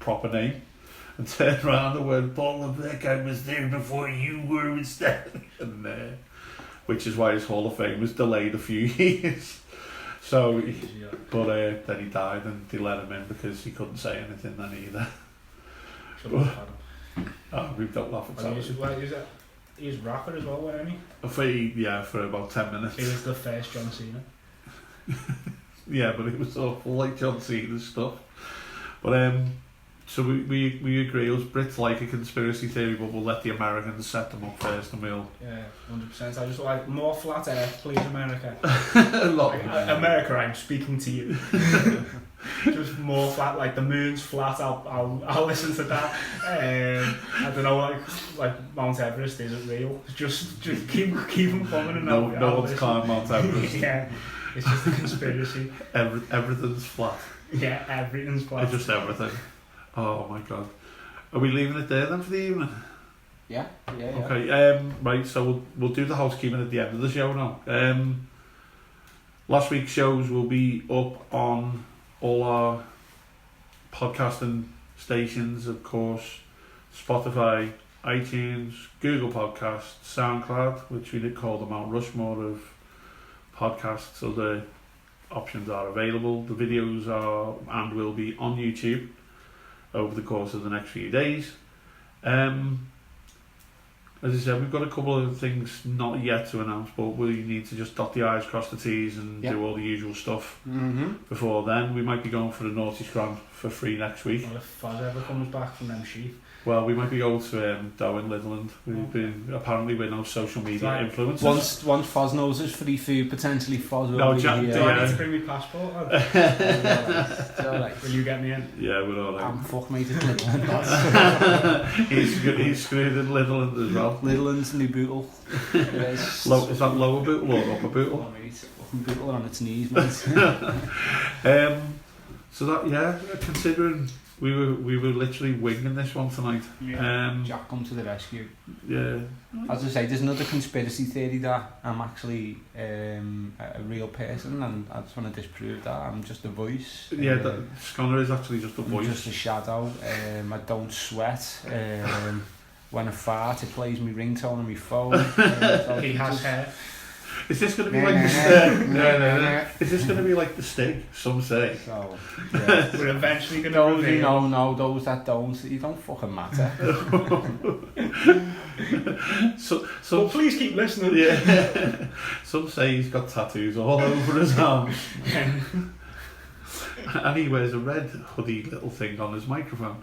proper name and turned around and went, Paul Levesque, I was there before you were instead. And, which is why his Hall of Fame was delayed a few years. So, but then he died and they let him in because he couldn't say anything then either. We don't laugh at that. He was rapper as well, wasn't he? For about 10 minutes. He was the first John Cena. Yeah, but it was awful like John Cena stuff. But so we agree, us Brits like a conspiracy theory, but we'll let the Americans set them up first and we'll... Yeah, 100%. I just like more flat earth, please, America. America, I'm speaking to you. Just more flat, like the moon's flat, I'll listen to that. I don't know, like Mount Everest isn't real. Just keep them coming and no one's climbed Mount Everest. Yeah, it's just a conspiracy. Everything's flat. Yeah, everything's flat. It's just everything. Oh my god. Are we leaving it there then for the evening? Yeah. Okay, right, so we'll do the housekeeping at the end of the show now. Last week's shows will be up on all our podcasting stations, of course, Spotify, iTunes, Google Podcasts, SoundCloud, which we did call the Mount Rushmore of podcasts, so the options are available. The videos are and will be on YouTube over the course of the next few days. As I said, we've got a couple of things not yet to announce, but we need to just dot the I's, cross the T's and do all the usual stuff before then. We might be going for the Naughty Scrum for free next week. Well, if Faz ever comes back from them sheep. Well, we might be going to Dow in Litherland. Apparently we're no social media influencers. Once Foz knows there's free food, potentially Foz will be here. Do I need to bring my passport? Will you get me in? Yeah, we're all right. I'm fuck mate at Litherland. He's screwed in Litherland as well. Litherland's new bootle. Is that lower bootle or upper bootle? Oh, mate. Fucking bootle on its knees, mate. So that, yeah, considering we were literally winging this one tonight. Yeah. Jack come to the rescue. Yeah. As I say, there's another conspiracy theory that I'm actually a real person, and I just want to disprove that. I'm just a voice. Yeah, Sconnor is actually just a voice. I'm just a shadow. I don't sweat. When I fart, it plays my ringtone on my phone. So he has hair. Is this going to be like the Stig? No. Is this going to be like the Stig? Some say. So, yeah. We're eventually going to reveal. No, those that don't, you don't fucking matter. So please keep listening. Yeah. Some say he's got tattoos all over his arms. And he wears a red hoodie little thing on his microphone.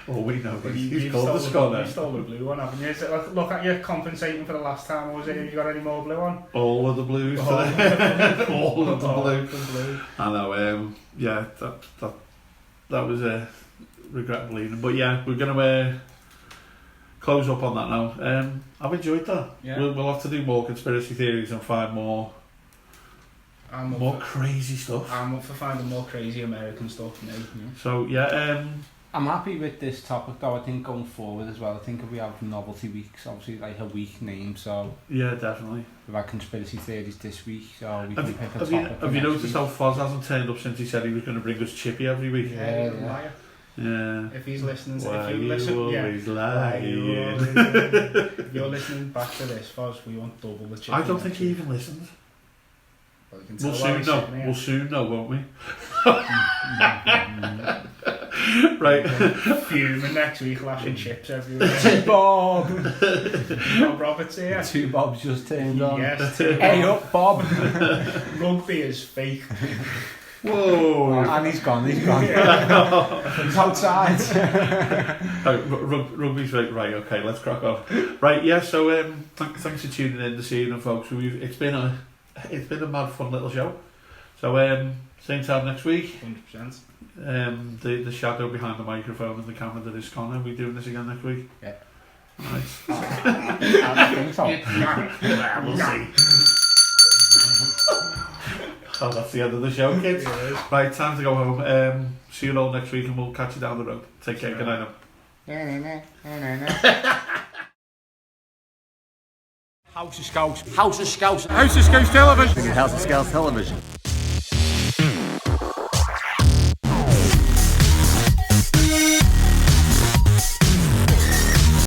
All we know is he's called the Sconnor. You stole the blue one, haven't you? Look at you compensating for the last time, or was it? Have you got any more blue on? All of the blues. All of the blue. I know. Yeah, that was a regretful evening. But yeah, we're gonna close up on that now. I've enjoyed that. Yeah. We'll have to do more conspiracy theories and find more crazy stuff. I'm up for finding more crazy American stuff now. Yeah. So yeah. I'm happy with this topic though. I think going forward as well, I think if we have novelty weeks, obviously like a week name, so yeah, definitely. We've had conspiracy theories this week, so we can pick a topic. Have you noticed how Foz hasn't turned up since he said he was going to bring us Chippy every week? Yeah. If he's listening, if you're listening back to this, Foz, we want double the Chippy. I don't think he even listens. Well, you can We'll tell soon why he's know. sitting here. We'll soon know, won't we? Right. Fuming next week, lashing chips everywhere. Bob! Bob Roberts here. 2 Bobs just turned on. Yes. Hey up, Bob! Rugby is fake. Whoa! And he's gone. He's outside. Rugby's right, okay, let's crack on. Right, yeah, so thanks for tuning in this evening, folks. It's been a mad fun little show. So same time next week. 100%. The shadow behind the microphone and the camera that is Connor. Are we doing this again next week? Yeah. Nice. I think so. Yeah, we'll see. Oh, that's the end of the show, kids. Right, time to go home. See you all next week and we'll catch you down the road. Take care, good night now. House of Scouse. House of Scouse. House of Scouse Television. House of Scouse Television.